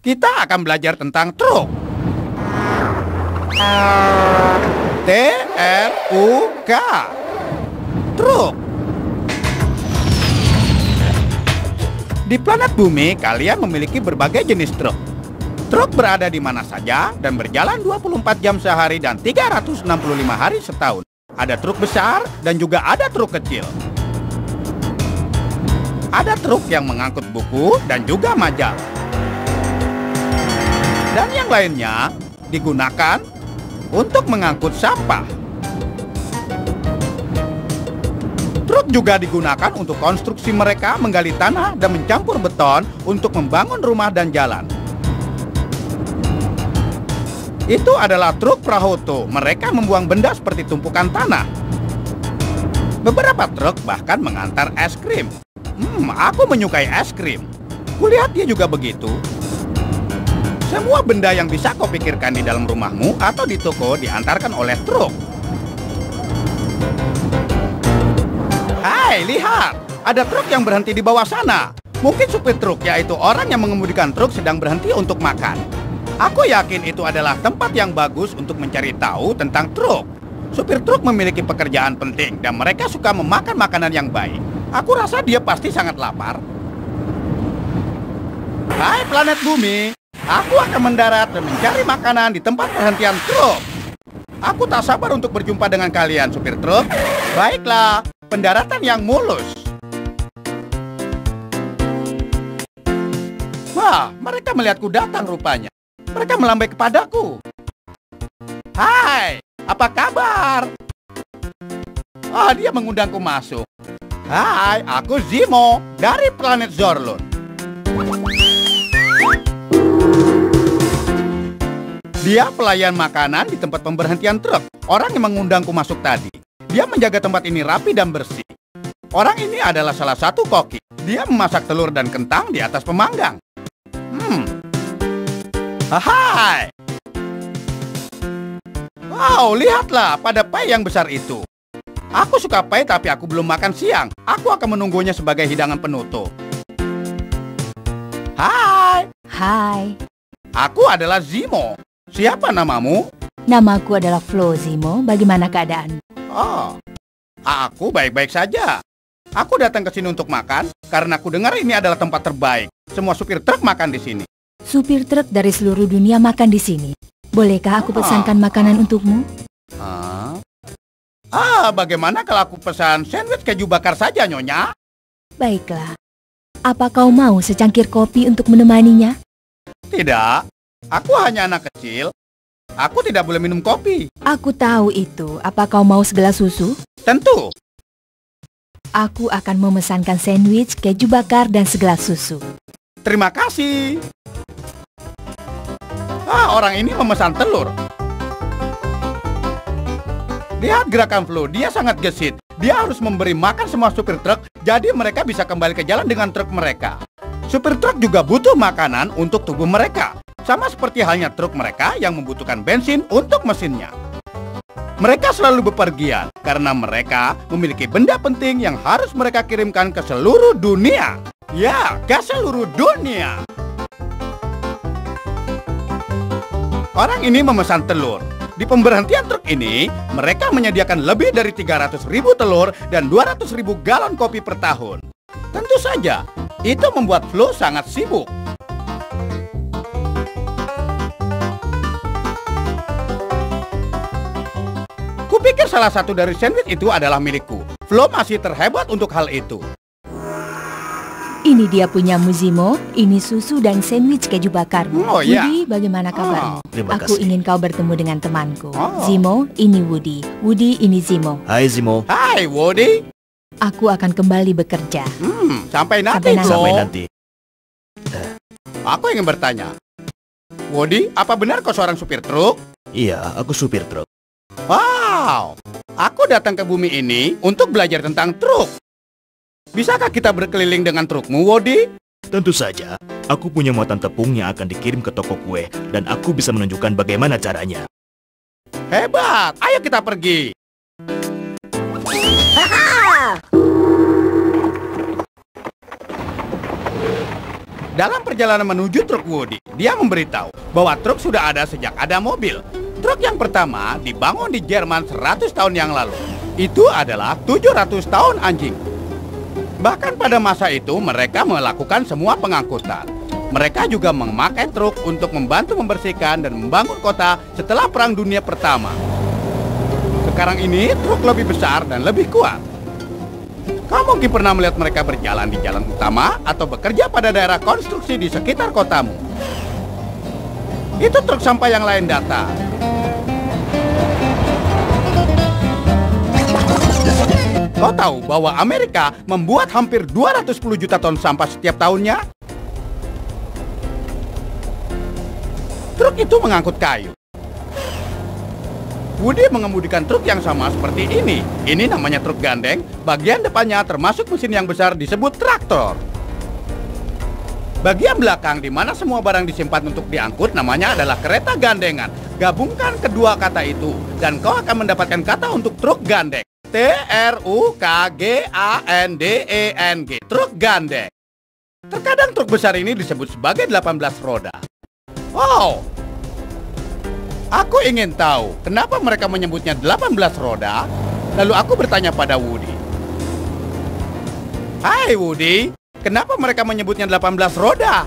kita akan belajar tentang truk. T-R-U-K. Truk. Di planet Bumi, kalian memiliki berbagai jenis truk. Truk berada di mana saja dan berjalan 24 jam sehari dan 365 hari setahun. Ada truk besar dan juga ada truk kecil. Ada truk yang mengangkut buku dan juga majalah. Dan yang lainnya digunakan untuk mengangkut sampah. Truk juga digunakan untuk konstruksi mereka menggali tanah dan mencampur beton untuk membangun rumah dan jalan. Itu adalah truk prahoto. Mereka membuang benda seperti tumpukan tanah. Beberapa truk bahkan mengantar es krim. Aku menyukai es krim. Kulihat dia juga begitu. Semua benda yang bisa kau pikirkan di dalam rumahmu atau di toko diantarkan oleh truk. Hai, lihat! Ada truk yang berhenti di bawah sana. Mungkin supir truk, yaitu orang yang mengemudikan truk, sedang berhenti untuk makan. Aku yakin itu adalah tempat yang bagus untuk mencari tahu tentang truk. Supir truk memiliki pekerjaan penting dan mereka suka memakan makanan yang baik. Aku rasa dia pasti sangat lapar. Hai planet Bumi, aku akan mendarat dan mencari makanan di tempat perhentian truk. Aku tak sabar untuk berjumpa dengan kalian, supir truk. Baiklah, pendaratan yang mulus. Wah, mereka melihatku datang rupanya. Mereka melambai kepadaku. Hai, apa kabar? Oh, dia mengundangku masuk. Hai, aku Zimo dari planet Zorlon. Dia pelayan makanan di tempat pemberhentian truk. Orang yang mengundangku masuk tadi. Dia menjaga tempat ini rapi dan bersih. Orang ini adalah salah satu koki. Dia memasak telur dan kentang di atas pemanggang. Hai! Wow, lihatlah pada pai yang besar itu. Aku suka pai tapi aku belum makan siang. Aku akan menunggunya sebagai hidangan penutup. Hai! Hai, Aku adalah Zimo. Siapa namamu? namaku adalah Flo Zimo. Bagaimana keadaan? Oh, aku baik-baik saja. Aku datang ke sini untuk makan karena aku dengar ini adalah tempat terbaik. Semua supir truk makan di sini. Supir truk dari seluruh dunia makan di sini. Bolehkah aku pesankan makanan untukmu? Bagaimana kalau aku pesan sandwich keju bakar saja, Nyonya? Baiklah. Apa kau mau secangkir kopi untuk menemaninya? Tidak, aku hanya anak kecil. Aku tidak boleh minum kopi. Aku tahu itu. Apa kau mau segelas susu? Tentu. Aku akan memesankan sandwich, keju bakar, dan segelas susu. Terima kasih. Orang ini memesan telur. Lihat gerakan Flo, dia sangat gesit. Dia harus memberi makan semua supir truk, jadi mereka bisa kembali ke jalan dengan truk mereka. Supir truk juga butuh makanan untuk tubuh mereka. Sama seperti halnya truk mereka yang membutuhkan bensin untuk mesinnya. Mereka selalu bepergian karena mereka memiliki benda penting yang harus mereka kirimkan ke seluruh dunia. Ya, ke seluruh dunia. Orang ini memesan telur. Di pemberhentian truk ini, mereka menyediakan lebih dari 300.000 telur dan 200.000 galon kopi per tahun. Tentu saja, itu membuat Flo sangat sibuk. Kupikir salah satu dari sandwich itu adalah milikku. Flo masih terhebat untuk hal itu. Ini dia punyamu, Zimo. Ini susu dan sandwich keju bakarmu. Oh, ya. Woody, bagaimana kabarmu? Terima Aku kasih. ingin kau bertemu dengan temanku. Oh. Zimo, ini Woody. Woody, ini Zimo. Hai Zimo. Hai, Woody. Aku akan kembali bekerja. Sampai nanti, Sampai nanti. Flo. Sampai nanti. Aku ingin bertanya. Woody, apa benar kau seorang supir truk? Iya, aku supir truk. Wow, aku datang ke bumi ini untuk belajar tentang truk. Bisakah kita berkeliling dengan trukmu, Woody? Tentu saja. Aku punya muatan tepung yang akan dikirim ke toko kue, dan aku bisa menunjukkan bagaimana caranya. Hebat, ayo kita pergi. Dalam perjalanan menuju truk Woody, dia memberitahu bahwa truk sudah ada sejak ada mobil. Truk yang pertama dibangun di Jerman 100 tahun yang lalu. Itu adalah 700 tahun anjing. Bahkan pada masa itu mereka melakukan semua pengangkutan. Mereka juga memakai truk untuk membantu membersihkan dan membangun kota setelah Perang Dunia Pertama. Sekarang ini truk lebih besar dan lebih kuat. Kamu mungkin pernah melihat mereka berjalan di jalan utama atau bekerja pada daerah konstruksi di sekitar kotamu. Itu truk sampah yang lain datang. Kau tahu bahwa Amerika membuat hampir 210 juta ton sampah setiap tahunnya? Truk itu mengangkut kayu. Woody mengemudikan truk yang sama seperti ini. Ini namanya truk gandeng. Bagian depannya termasuk mesin yang besar disebut traktor. Bagian belakang di mana semua barang disimpan untuk diangkut namanya adalah kereta gandengan. Gabungkan kedua kata itu dan kau akan mendapatkan kata untuk truk gandeng. T-R-U-K-G-A-N-D-E-N-G. Truk gandeng. Terkadang truk besar ini disebut sebagai 18 roda. Wow! Aku ingin tahu kenapa mereka menyebutnya 18 roda. Lalu aku bertanya pada Woody. Hai Woody, kenapa mereka menyebutnya 18 roda?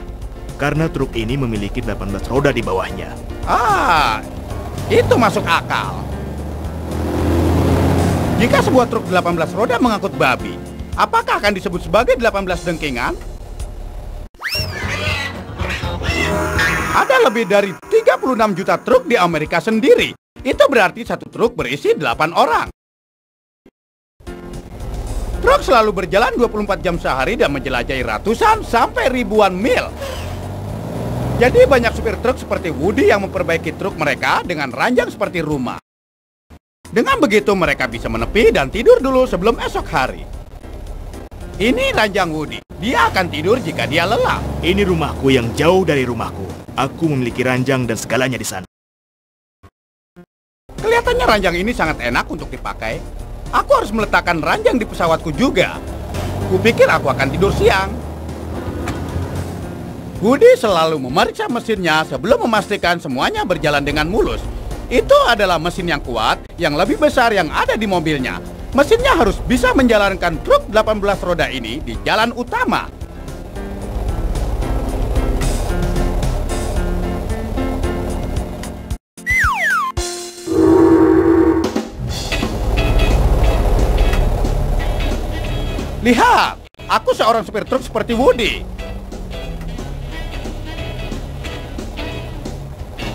Karena truk ini memiliki 18 roda di bawahnya. Ah, itu masuk akal. Jika sebuah truk 18 roda mengangkut babi, apakah akan disebut sebagai 18 dengkingan? Ada lebih dari 36 juta truk di Amerika sendiri. Itu berarti satu truk berisi 8 orang. Truk selalu berjalan 24 jam sehari dan menjelajahi ratusan sampai ribuan mil. Jadi banyak supir truk seperti Woody yang memperbaiki truk mereka dengan ranjang seperti rumah. Dengan begitu mereka bisa menepi dan tidur dulu sebelum esok hari. Ini ranjang Woody. Dia akan tidur jika dia lelah. Ini rumahku yang jauh dari rumahku. Aku memiliki ranjang dan segalanya di sana. Kelihatannya ranjang ini sangat enak untuk dipakai. Aku harus meletakkan ranjang di pesawatku juga. Kupikir aku akan tidur siang. Woody selalu memeriksa mesinnya sebelum memastikan semuanya berjalan dengan mulus. Itu adalah mesin yang kuat, yang lebih besar yang ada di mobilnya. Mesinnya harus bisa menjalankan truk 18 roda ini di jalan utama. Lihat, aku seorang supir truk seperti Woody.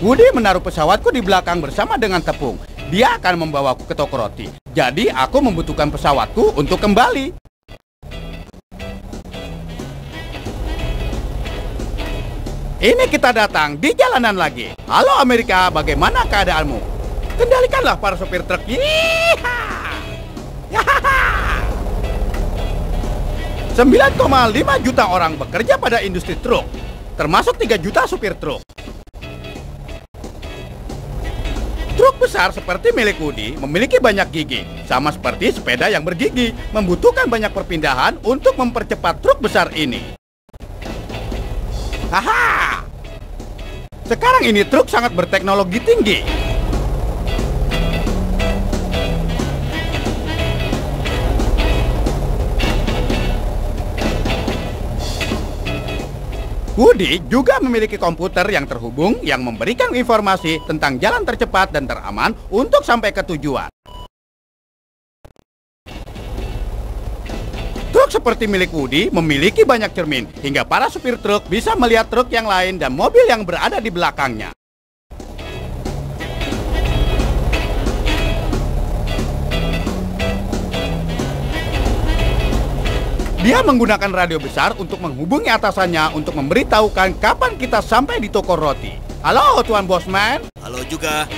Woody menaruh pesawatku di belakang bersama dengan tepung. Dia akan membawaku ke toko roti. Jadi aku membutuhkan pesawatku untuk kembali. Ini kita datang di jalanan lagi. Halo Amerika, bagaimana keadaanmu? Kendalikanlah para supir truk. Yeehaw! Yahaha! 9,5 juta orang bekerja pada industri truk, termasuk 3 juta supir truk. Truk besar seperti milik Woody memiliki banyak gigi, sama seperti sepeda yang bergigi, membutuhkan banyak perpindahan untuk mempercepat truk besar ini. Haha! Sekarang ini truk sangat berteknologi tinggi. Woody juga memiliki komputer yang terhubung yang memberikan informasi tentang jalan tercepat dan teraman untuk sampai ke tujuan. Truk seperti milik Woody memiliki banyak cermin, hingga para supir truk bisa melihat truk yang lain dan mobil yang berada di belakangnya. Dia menggunakan radio besar untuk menghubungi atasannya untuk memberitahukan kapan kita sampai di toko roti. Halo, Tuan Bosman. Halo juga.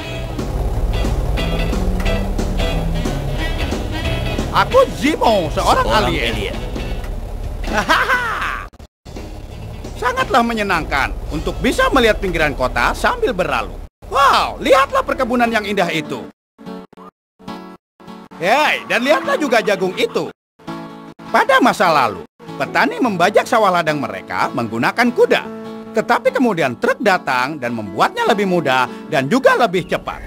Aku Zimo, seorang alien. Hahaha. Sangatlah menyenangkan untuk bisa melihat pinggiran kota sambil berlalu. Wow, lihatlah perkebunan yang indah itu. Hei, dan lihatlah juga jagung itu. Pada masa lalu, petani membajak sawah ladang mereka menggunakan kuda. Tetapi kemudian truk datang dan membuatnya lebih mudah dan juga lebih cepat.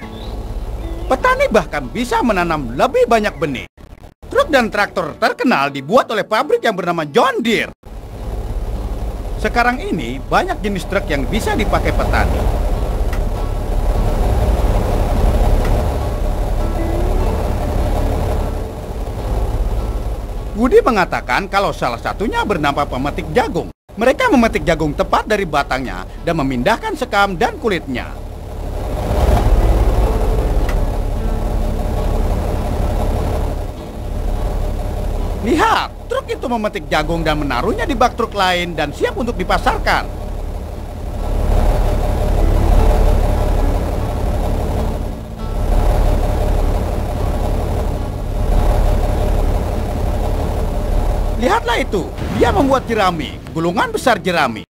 Petani bahkan bisa menanam lebih banyak benih. Truk dan traktor terkenal dibuat oleh pabrik yang bernama John Deere. Sekarang ini banyak jenis truk yang bisa dipakai petani. Woody mengatakan kalau salah satunya bernama pemetik jagung. Mereka memetik jagung tepat dari batangnya dan memindahkan sekam dan kulitnya. Lihat, truk itu memetik jagung dan menaruhnya di bak truk lain dan siap untuk dipasarkan. Lihatlah itu, dia membuat jerami, gulungan besar jerami.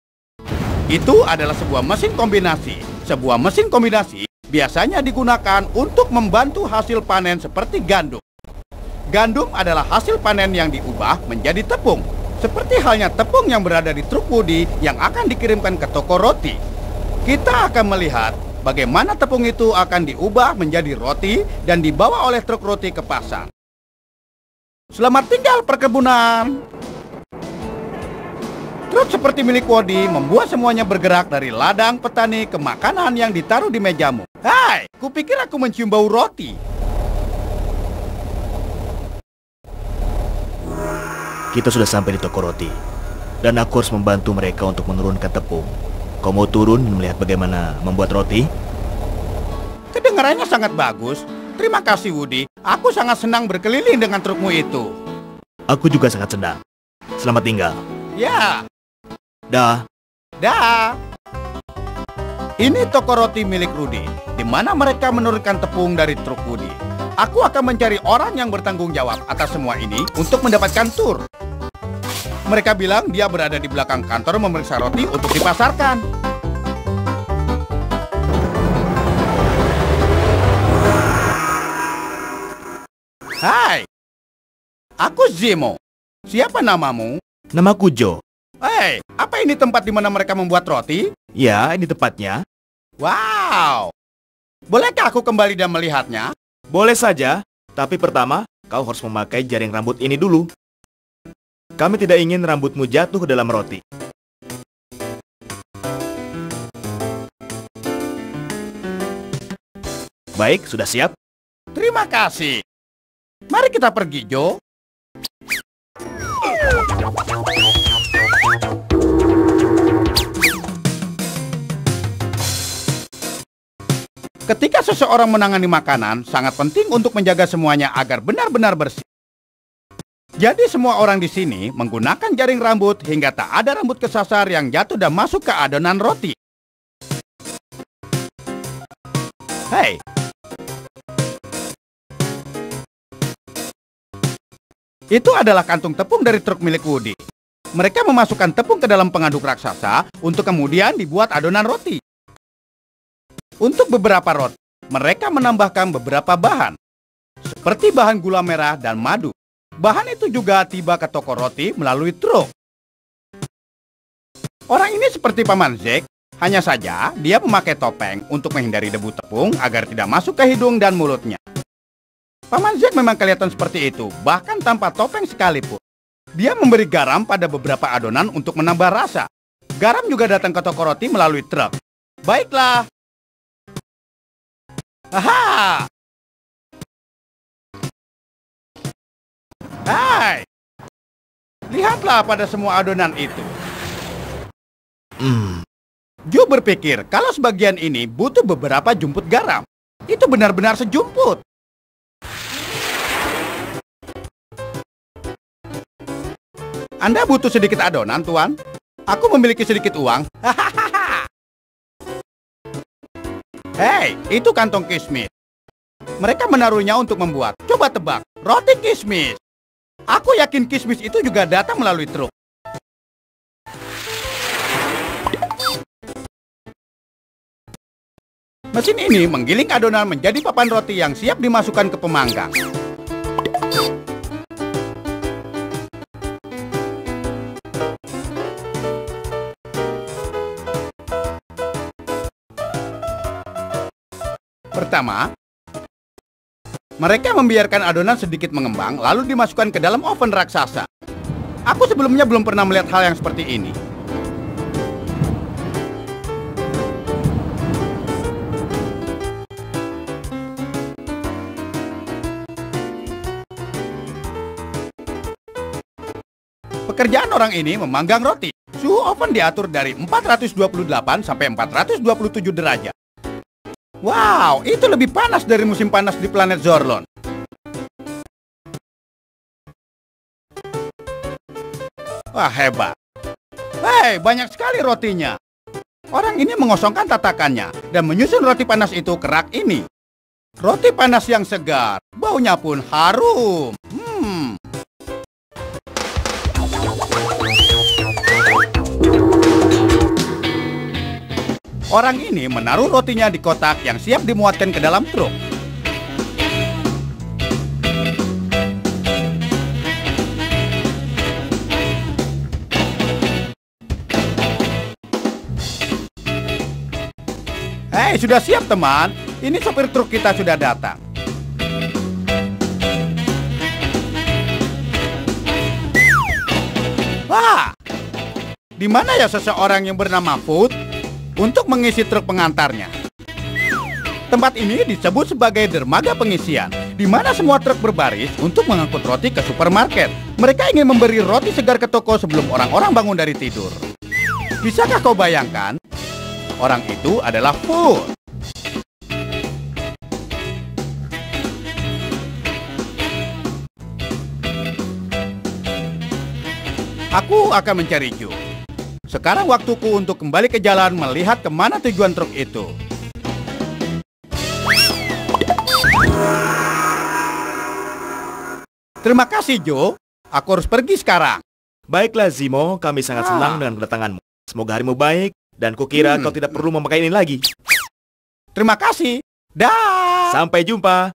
Itu adalah sebuah mesin kombinasi. Sebuah mesin kombinasi biasanya digunakan untuk membantu hasil panen seperti gandum. Gandum adalah hasil panen yang diubah menjadi tepung. Seperti halnya tepung yang berada di truk Woody yang akan dikirimkan ke toko roti. Kita akan melihat bagaimana tepung itu akan diubah menjadi roti dan dibawa oleh truk roti ke pasar. Selamat tinggal perkebunan. Truk seperti milik Woody membuat semuanya bergerak dari ladang petani ke makanan yang ditaruh di mejamu. Hai, kupikir aku mencium bau roti. Kita sudah sampai di toko roti, dan aku harus membantu mereka untuk menurunkan tepung. Kau mau turun dan melihat bagaimana membuat roti? Kedengarannya sangat bagus. Terima kasih, Woody. Aku sangat senang berkeliling dengan trukmu itu. Aku juga sangat senang. Selamat tinggal. Ya. Dah. Dah. Ini toko roti milik Rudy, di mana mereka menurunkan tepung dari truk Woody. Aku akan mencari orang yang bertanggung jawab atas semua ini untuk mendapatkan tur. Mereka bilang dia berada di belakang kantor memeriksa roti untuk dipasarkan. Hai, aku Zimo. Siapa namamu? Namaku Joe. Hei, apa ini tempat di mana mereka membuat roti? Ya, ini tepatnya. Wow, bolehkah aku kembali dan melihatnya? Boleh saja, tapi pertama, kau harus memakai jaring rambut ini dulu. Kami tidak ingin rambutmu jatuh ke dalam roti. Baik, sudah siap? Terima kasih. Mari kita pergi, Joe. Ketika seseorang menangani makanan, sangat penting untuk menjaga semuanya agar benar-benar bersih. Jadi semua orang di sini menggunakan jaring rambut hingga tak ada rambut kesasar yang jatuh dan masuk ke adonan roti. Hei. Itu adalah kantung tepung dari truk milik Woody. Mereka memasukkan tepung ke dalam pengaduk raksasa untuk kemudian dibuat adonan roti. Untuk beberapa roti, mereka menambahkan beberapa bahan, seperti bahan gula merah dan madu. Bahan itu juga tiba ke toko roti melalui truk. Orang ini seperti Paman Zack, hanya saja dia memakai topeng untuk menghindari debu tepung agar tidak masuk ke hidung dan mulutnya. Paman Zack memang kelihatan seperti itu, bahkan tanpa topeng sekalipun. Dia memberi garam pada beberapa adonan untuk menambah rasa. Garam juga datang ke toko roti melalui truk. Baiklah. Aha! Hai! Lihatlah pada semua adonan itu. Joe berpikir kalau sebagian ini butuh beberapa jumput garam. Itu benar-benar sejumput. Anda butuh sedikit adonan, Tuan? Aku memiliki sedikit uang. Hei, itu kantong kismis. Mereka menaruhnya untuk membuat, coba tebak, roti kismis. Aku yakin kismis itu juga datang melalui truk. Mesin ini menggiling adonan menjadi papan roti yang siap dimasukkan ke pemanggang. Pertama, mereka membiarkan adonan sedikit mengembang lalu dimasukkan ke dalam oven raksasa. Aku sebelumnya belum pernah melihat hal yang seperti ini. Pekerjaan orang ini memanggang roti. Suhu oven diatur dari 428 sampai 427 derajat. Wow, itu lebih panas dari musim panas di planet Zorlon. Wah, hebat. Hei, banyak sekali rotinya. Orang ini mengosongkan tatakannya dan menyusun roti panas itu ke rak ini. Roti panas yang segar, baunya pun harum. Orang ini menaruh rotinya di kotak yang siap dimuatkan ke dalam truk. Hei, sudah siap teman. Ini sopir truk kita sudah datang. Wah, di mana ya seseorang yang bernama Food untuk mengisi truk pengantarnya? Tempat ini disebut sebagai dermaga pengisian, di mana semua truk berbaris untuk mengangkut roti ke supermarket. Mereka ingin memberi roti segar ke toko sebelum orang-orang bangun dari tidur. Bisakah kau bayangkan? Orang itu adalah Food. Aku akan mencari Joe. Sekarang waktuku untuk kembali ke jalan melihat kemana tujuan truk itu. Terima kasih, Joe. Aku harus pergi sekarang. Baiklah, Zimo. Kami sangat senang dengan kedatanganmu. Semoga harimu baik, dan kukira kau tidak perlu memakai ini lagi. Terima kasih. Dah. Sampai jumpa.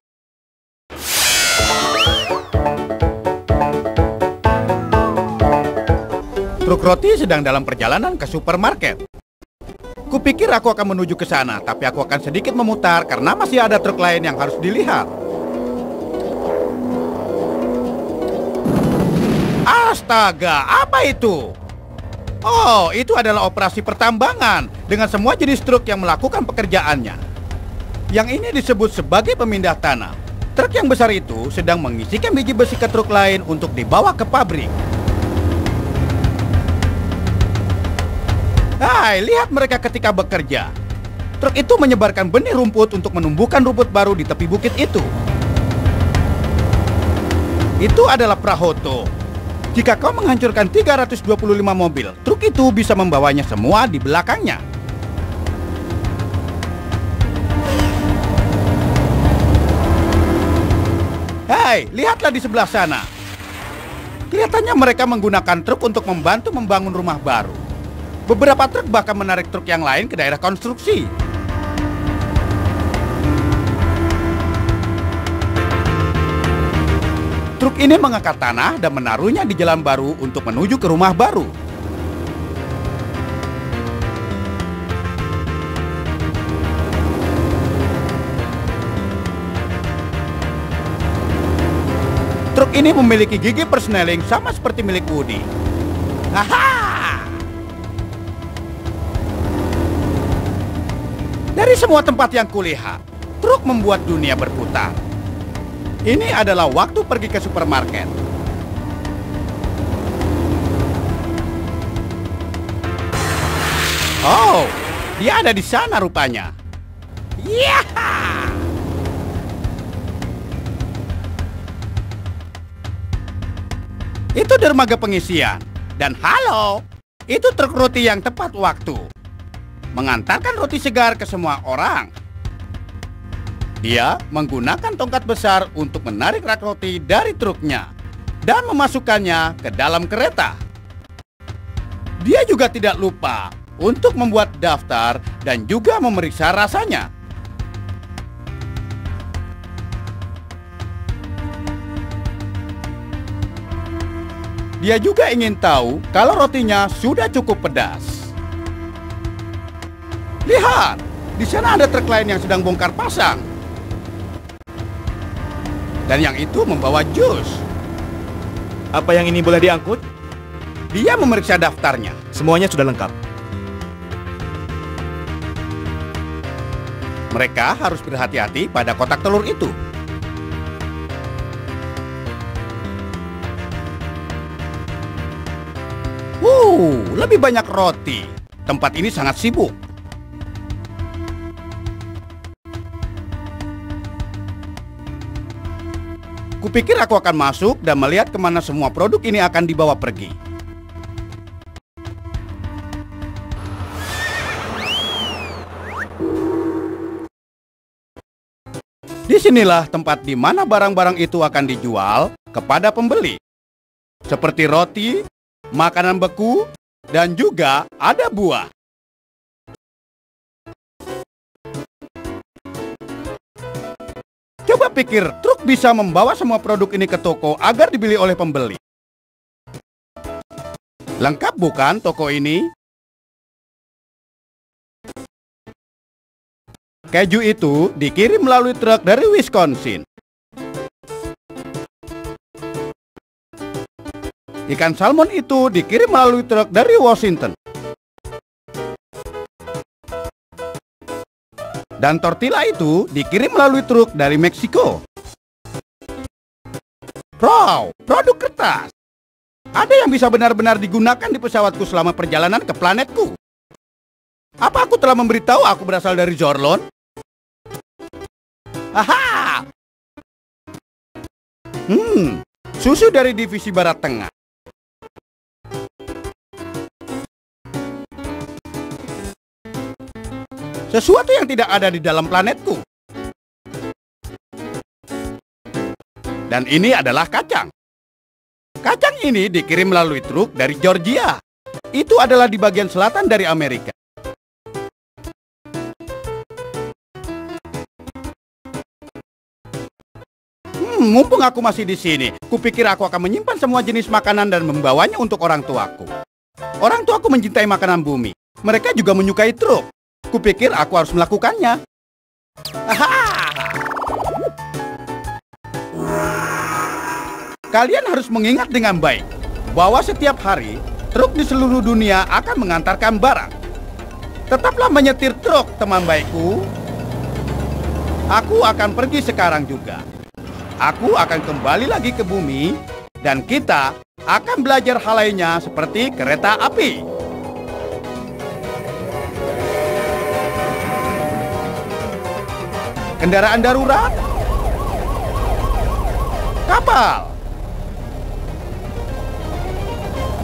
Truk roti sedang dalam perjalanan ke supermarket. Kupikir aku akan menuju ke sana, tapi aku akan sedikit memutar karena masih ada truk lain yang harus dilihat. Astaga, apa itu? Oh, itu adalah operasi pertambangan dengan semua jenis truk yang melakukan pekerjaannya. Yang ini disebut sebagai pemindah tanah. Truk yang besar itu sedang mengisikan biji besi ke truk lain untuk dibawa ke pabrik. Hai, lihat mereka ketika bekerja. Truk itu menyebarkan benih rumput untuk menumbuhkan rumput baru di tepi bukit itu. Itu adalah Prahoto. Jika kau menghancurkan 325 mobil, truk itu bisa membawanya semua di belakangnya. Hai, lihatlah di sebelah sana. Kelihatannya mereka menggunakan truk untuk membantu membangun rumah baru. Beberapa truk bahkan menarik truk yang lain ke daerah konstruksi. Truk ini mengangkat tanah dan menaruhnya di jalan baru untuk menuju ke rumah baru. Truk ini memiliki gigi persneling sama seperti milik Woody. Haha! Dari semua tempat yang kulihat, truk membuat dunia berputar. Ini adalah waktu pergi ke supermarket. Oh, dia ada di sana rupanya. Yaha! Itu dermaga pengisian. Dan halo, itu truk roti yang tepat waktu. Mengantarkan roti segar ke semua orang. Dia menggunakan tongkat besar untuk menarik rak roti dari truknya dan memasukkannya ke dalam kereta. Dia juga tidak lupa untuk membuat daftar dan juga memeriksa rasanya. Dia juga ingin tahu kalau rotinya sudah cukup pedas. Lihat, di sana ada truk lain yang sedang bongkar pasang. Dan yang itu membawa jus. Apa yang ini boleh diangkut? Dia memeriksa daftarnya. Semuanya sudah lengkap. Mereka harus berhati-hati pada kotak telur itu. Lebih banyak roti. Tempat ini sangat sibuk. Kupikir aku akan masuk dan melihat kemana semua produk ini akan dibawa pergi. Disinilah tempat di mana barang-barang itu akan dijual kepada pembeli. Seperti roti, makanan beku, dan juga ada buah. Coba pikir, truk bisa membawa semua produk ini ke toko agar dibeli oleh pembeli. Lengkap bukan toko ini? Keju itu dikirim melalui truk dari Wisconsin. Ikan salmon itu dikirim melalui truk dari Washington. Dan tortilla itu dikirim melalui truk dari Meksiko. Wow, produk kertas. Ada yang bisa benar-benar digunakan di pesawatku selama perjalanan ke planetku. Apa aku telah memberitahu aku berasal dari Zorlon? Aha! Susu dari divisi Barat Tengah. Sesuatu yang tidak ada di dalam planetku. Dan ini adalah kacang. Kacang ini dikirim melalui truk dari Georgia. Itu adalah di bagian selatan dari Amerika. Mumpung aku masih di sini, kupikir aku akan menyimpan semua jenis makanan dan membawanya untuk orang tuaku. Orang tuaku mencintai makanan bumi. Mereka juga menyukai truk. Kupikir aku harus melakukannya. Kalian harus mengingat dengan baik bahwa setiap hari truk di seluruh dunia akan mengantarkan barang. Tetaplah menyetir truk, teman baikku. Aku akan pergi sekarang juga. Aku akan kembali lagi ke bumi dan kita akan belajar hal lainnya seperti kereta api. Kendaraan darurat, kapal,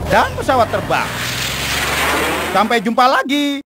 dan pesawat terbang. Sampai jumpa lagi.